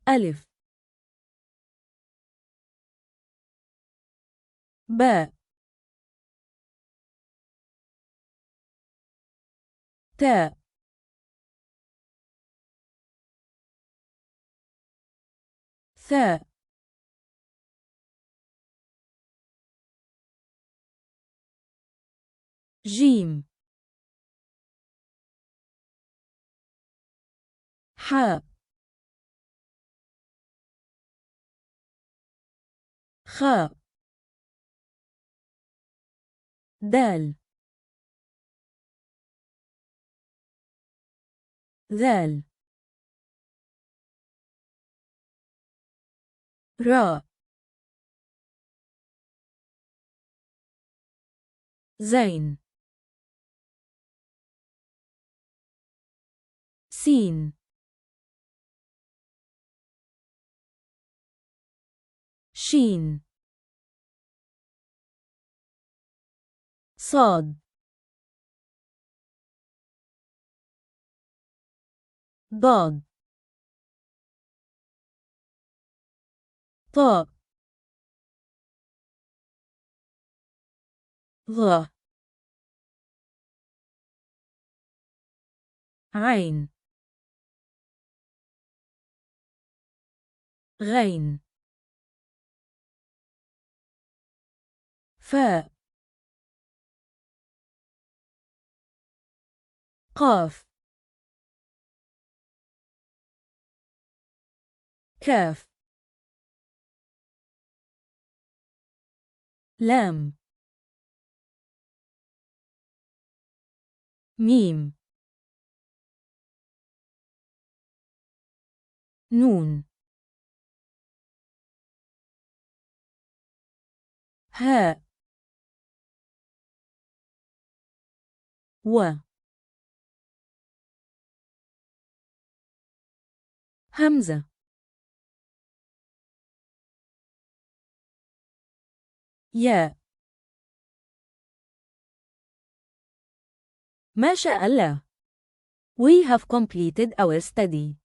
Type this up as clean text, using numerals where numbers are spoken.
ألف باء تاء ثاء جيم حاء خاء دال ذال راء زين سين شين صاد ضاد طاء ظا عين غين فاء قاف كاف لام ميم نون هاء و همزة ياء ما شاء الله. We have completed our study.